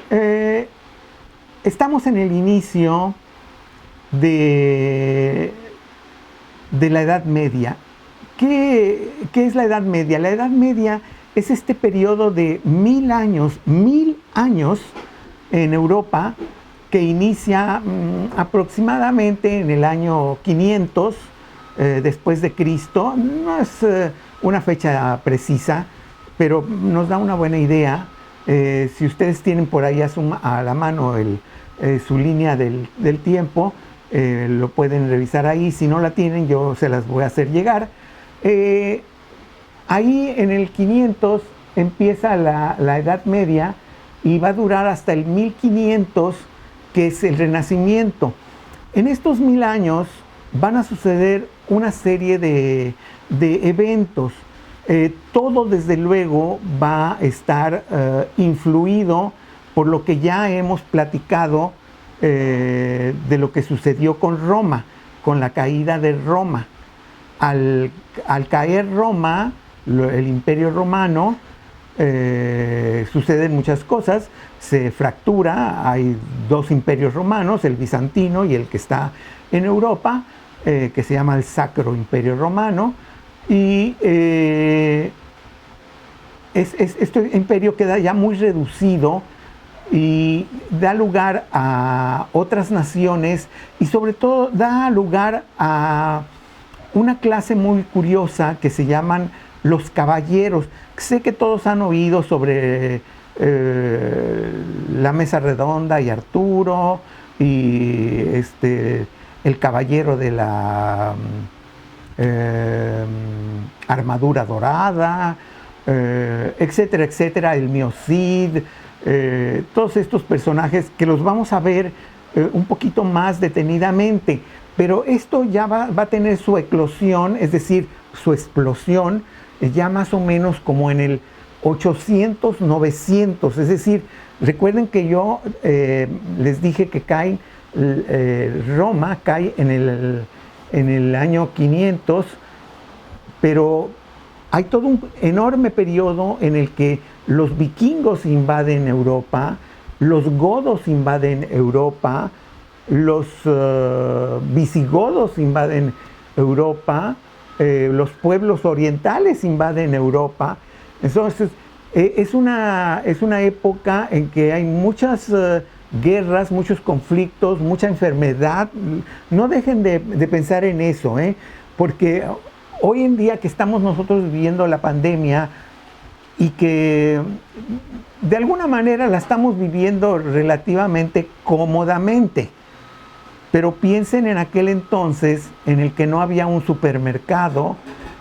Eh, Estamos en el inicio de, de la Edad Media. ¿Qué es la Edad Media? La Edad Media es este periodo de 1000 años en Europa, que inicia aproximadamente en el año 500 después de Cristo. No es una fecha precisa, pero nos da una buena idea. Si ustedes tienen por ahí a la mano su línea del tiempo, lo pueden revisar ahí. Si no la tienen, yo se las voy a hacer llegar. Ahí en el 500 empieza la Edad Media y va a durar hasta el 1500, que es el Renacimiento. En estos 1000 años van a suceder una serie de eventos. Todo desde luego va a estar influido por lo que ya hemos platicado de lo que sucedió con Roma, con la caída de Roma. Al caer Roma, el Imperio Romano, suceden muchas cosas, se fractura, hay dos imperios romanos, el bizantino y el que está en Europa, que se llama el Sacro Imperio Romano, y este imperio queda ya muy reducido y da lugar a otras naciones, y sobre todo da lugar a una clase muy curiosa que se llaman los caballeros. Sé que todos han oído sobre la mesa redonda y Arturo y el caballero de la armadura dorada, etcétera, etcétera, el Miocid, todos estos personajes que los vamos a ver un poquito más detenidamente. Pero esto ya va a tener su eclosión, es decir, su explosión, ya más o menos como en el 800, 900. Es decir, recuerden que yo les dije que Roma cae en el año 500, pero hay todo un enorme periodo en el que los vikingos invaden Europa, los godos invaden Europa, los visigodos invaden Europa, los pueblos orientales invaden Europa. Entonces, es una época en que hay muchas guerras, muchos conflictos, mucha enfermedad. No dejen de pensar en eso, porque hoy en día que estamos nosotros viviendo la pandemia y que de alguna manera la estamos viviendo relativamente cómodamente, pero piensen en aquel entonces en el que no había un supermercado,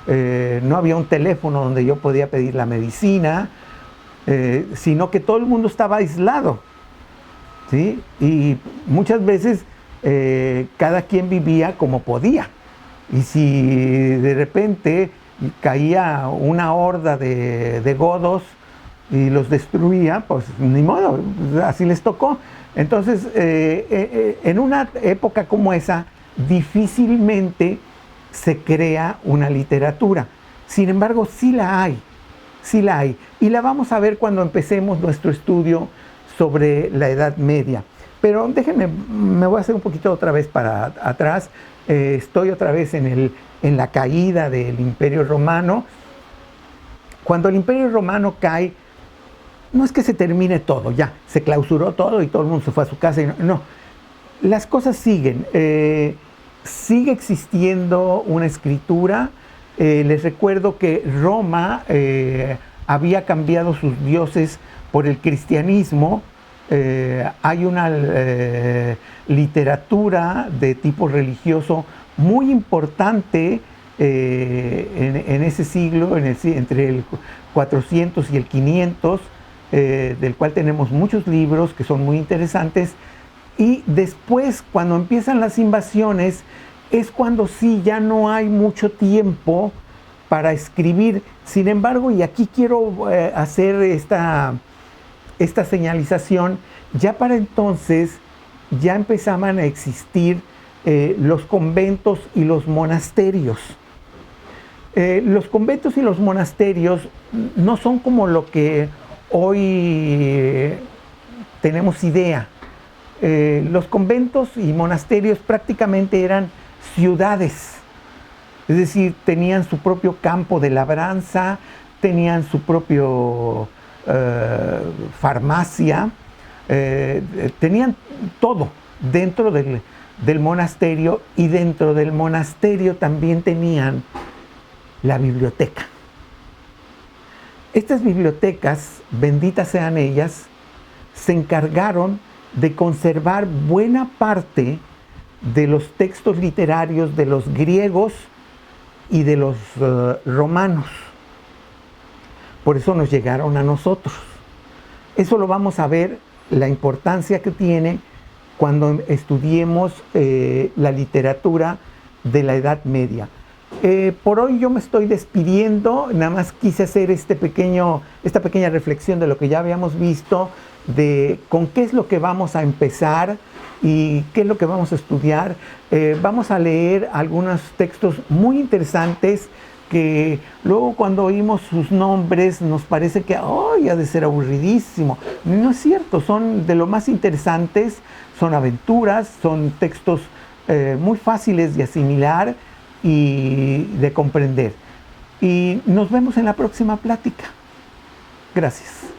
no había un teléfono donde yo podía pedir la medicina, sino que todo el mundo estaba aislado, ¿sí? Y muchas veces cada quien vivía como podía. Y si de repente caía una horda de godos y los destruía, pues ni modo, así les tocó. Entonces, en una época como esa, difícilmente se crea una literatura. Sin embargo, sí la hay. Y la vamos a ver cuando empecemos nuestro estudio sobre la Edad Media. Pero déjenme, me voy a hacer un poquito otra vez para atrás. Estoy otra vez en la caída del Imperio Romano. Cuando el Imperio Romano cae, no es que se termine todo, ya, se clausuró todo y todo el mundo se fue a su casa. No, las cosas siguen. Sigue existiendo una escritura. Les recuerdo que Roma había cambiado sus dioses por el cristianismo. Hay una literatura de tipo religioso muy importante en ese siglo, entre el 400 y el 500, del cual tenemos muchos libros que son muy interesantes. Y después, cuando empiezan las invasiones, es cuando sí ya no hay mucho tiempo para escribir. Sin embargo, y aquí quiero hacer esta señalización, ya para entonces ya empezaban a existir los conventos y los monasterios. Los conventos y los monasterios no son como lo que hoy tenemos idea. Los conventos y monasterios prácticamente eran ciudades, es decir, tenían su propio campo de labranza, tenían su propio farmacia, tenían todo dentro del monasterio, y dentro del monasterio también tenían la biblioteca. Estas bibliotecas, benditas sean ellas, se encargaron de conservar buena parte de los textos literarios de los griegos y de los romanos. Por eso nos llegaron a nosotros. Eso lo vamos a ver, la importancia que tiene cuando estudiemos la literatura de la Edad Media. Por hoy yo me estoy despidiendo, nada más quise hacer esta pequeña reflexión de lo que ya habíamos visto, de con qué es lo que vamos a empezar y qué es lo que vamos a estudiar. Vamos a leer algunos textos muy interesantes que luego cuando oímos sus nombres nos parece que ¡ay! Ha de ser aburridísimo. No es cierto, son de lo más interesantes, son aventuras, son textos muy fáciles de asimilar y de comprender. Y nos vemos en la próxima plática. Gracias.